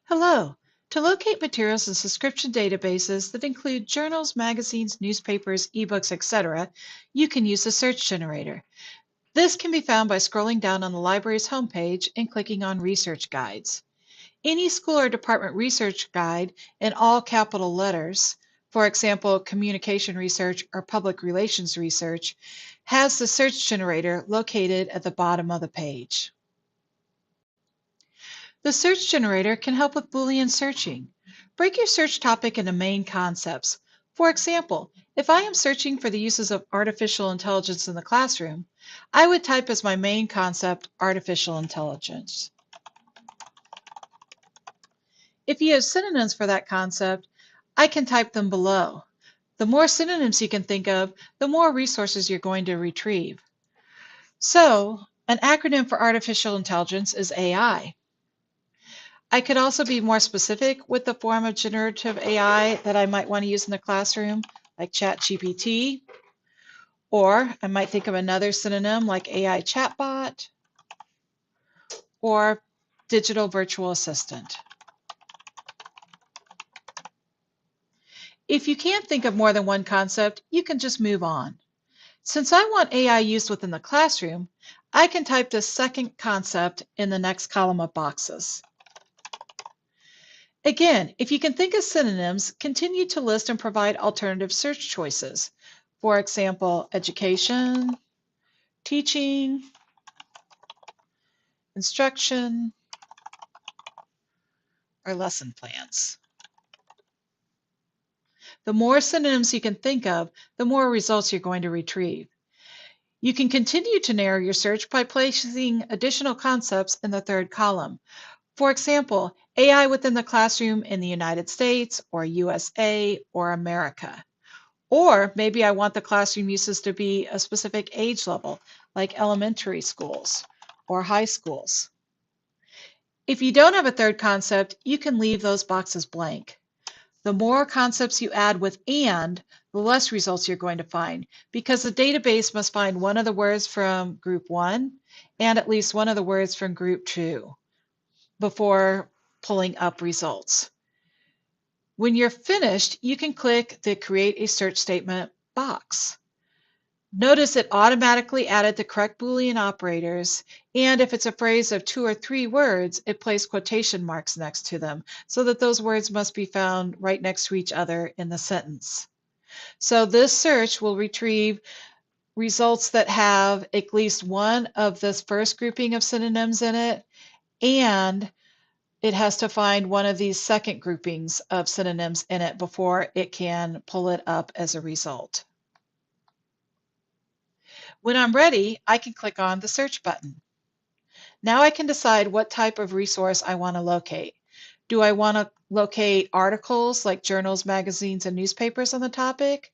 Hello. To locate materials in subscription databases that include journals, magazines, newspapers, ebooks, etc., you can use the search generator. This can be found by scrolling down on the library's homepage and clicking on Research Guides. Any school or department research guide in all capital letters, for example, communication research or public relations research, has the search generator located at the bottom of the page. The search generator can help with Boolean searching. Break your search topic into main concepts. For example, if I am searching for the uses of artificial intelligence in the classroom, I would type as my main concept artificial intelligence. If you have synonyms for that concept, I can type them below. The more synonyms you can think of, the more resources you're going to retrieve. So, an acronym for artificial intelligence is AI. I could also be more specific with the form of generative AI that I might want to use in the classroom, like ChatGPT, or I might think of another synonym like AI chatbot or digital virtual assistant. If you can't think of more than one concept, you can just move on. Since I want AI used within the classroom, I can type the second concept in the next column of boxes. Again, if you can think of synonyms, continue to list and provide alternative search choices. For example, education, teaching, instruction, or lesson plans. The more synonyms you can think of, the more results you're going to retrieve. You can continue to narrow your search by placing additional concepts in the third column. For example, AI within the classroom in the United States, or USA, or America. Or maybe I want the classroom uses to be a specific age level, like elementary schools or high schools. If you don't have a third concept, you can leave those boxes blank. The more concepts you add with "and," the less results you're going to find, because the database must find one of the words from group 1 and at least one of the words from group 2 before pulling up results. When you're finished, you can click the Create a Search Statement box. Notice it automatically added the correct Boolean operators, and if it's a phrase of 2 or 3 words, it placed quotation marks next to them, so that those words must be found right next to each other in the sentence. So this search will retrieve results that have at least one of this first grouping of synonyms in it, and it has to find one of these second groupings of synonyms in it before it can pull it up as a result. When I'm ready, I can click on the search button. Now I can decide what type of resource I want to locate. Do I want to locate articles like journals, magazines, and newspapers on the topic?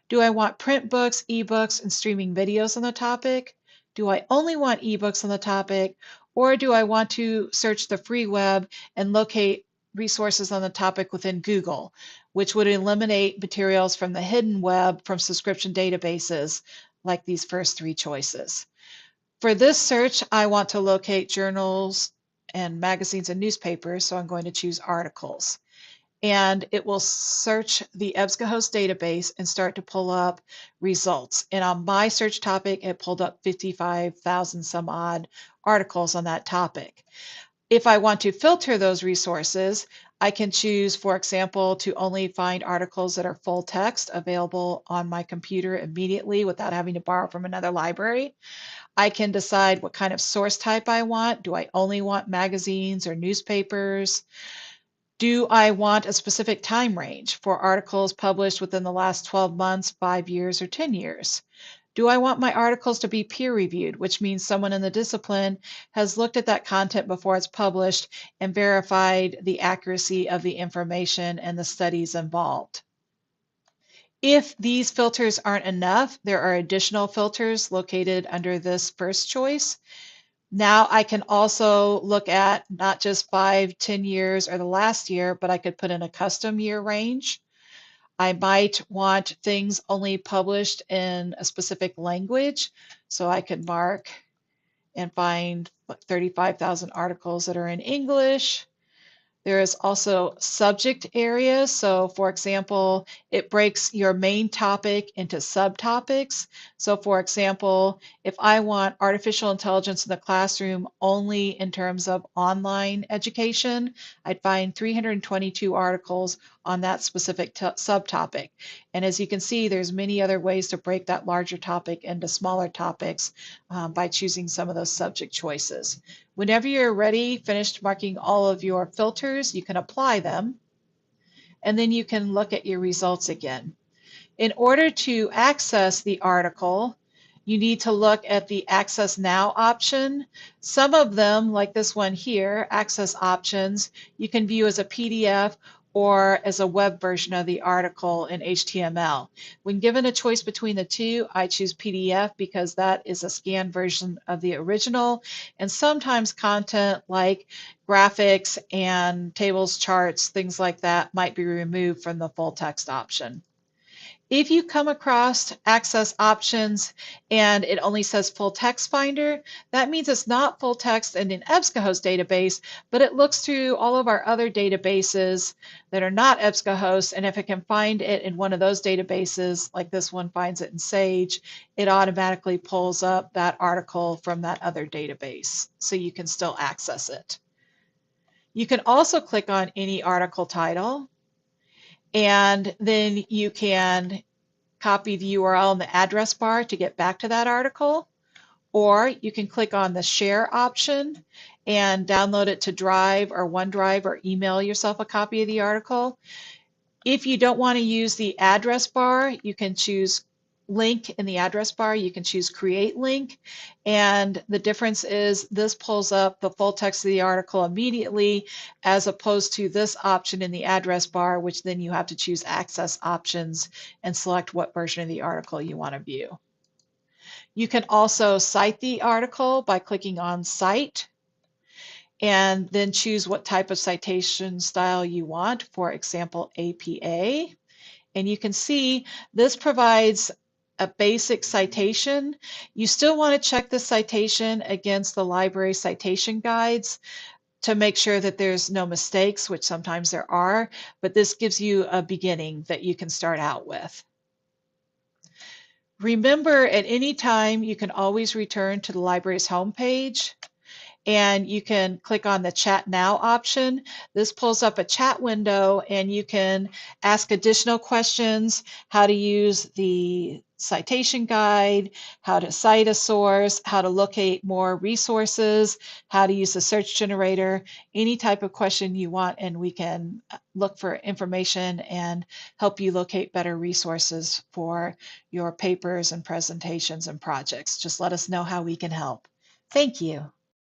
Do I want print books, ebooks, and streaming videos on the topic? Do I only want ebooks on the topic? Or do I want to search the free web and locate resources on the topic within Google, which would eliminate materials from the hidden web from subscription databases like these first 3 choices? For this search, I want to locate journals and magazines and newspapers, so I'm going to choose articles. And it will search the EBSCOhost database and start to pull up results. And on my search topic, it pulled up 55,000 some odd articles on that topic. If I want to filter those resources, I can choose, for example, to only find articles that are full text available on my computer immediately without having to borrow from another library. I can decide what kind of source type I want. Do I only want magazines or newspapers? Do I want a specific time range for articles published within the last 12 months, 5 years, or 10 years? Do I want my articles to be peer reviewed, which means someone in the discipline has looked at that content before it's published and verified the accuracy of the information and the studies involved? If these filters aren't enough, there are additional filters located under this first choice. Now I can also look at not just 5, 10 years or the last year, but I could put in a custom year range. I might want things only published in a specific language, so I could mark and find 35,000 articles that are in English, There is also subject areas. So for example, it breaks your main topic into subtopics. So for example, if I want artificial intelligence in the classroom only in terms of online education, I'd find 322 articles on that specific subtopic. And as you can see, there's many other ways to break that larger topic into smaller topics by choosing some of those subject choices. Whenever you're ready, finished marking all of your filters, you can apply them, and then you can look at your results again. In order to access the article, you need to look at the Access Now option. Some of them, like this one here, Access Options, you can view as a PDF or as a web version of the article in HTML. When given a choice between the two, I choose PDF because that is a scanned version of the original, and sometimes content like graphics and tables, charts, things like that might be removed from the full text option. If you come across access options and it only says full text finder, that means it's not full text in an EBSCOhost database, but it looks through all of our other databases that are not EBSCOhost, and if it can find it in one of those databases, like this one finds it in Sage, it automatically pulls up that article from that other database, so you can still access it. You can also click on any article title, and then you can copy the URL in the address bar to get back to that article, or you can click on the share option and download it to Drive or OneDrive or email yourself a copy of the article. If you don't want to use the address bar, you can choose link in the address bar. You can choose create link, and the difference is this pulls up the full text of the article immediately, as opposed to this option in the address bar, which then you have to choose access options and select what version of the article you want to view. You can also cite the article by clicking on Cite, and then choose what type of citation style you want, for example, APA. And you can see this provides a basic citation. You still want to check the citation against the library citation guides to make sure that there's no mistakes, which sometimes there are, but this gives you a beginning that you can start out with. Remember, at any time, you can always return to the library's homepage, and you can click on the Chat Now option. This pulls up a chat window, and you can ask additional questions, how to use the citation guide, how to cite a source, how to locate more resources, how to use the search generator, any type of question you want, and we can look for information and help you locate better resources for your papers and presentations and projects. Just let us know how we can help. Thank you.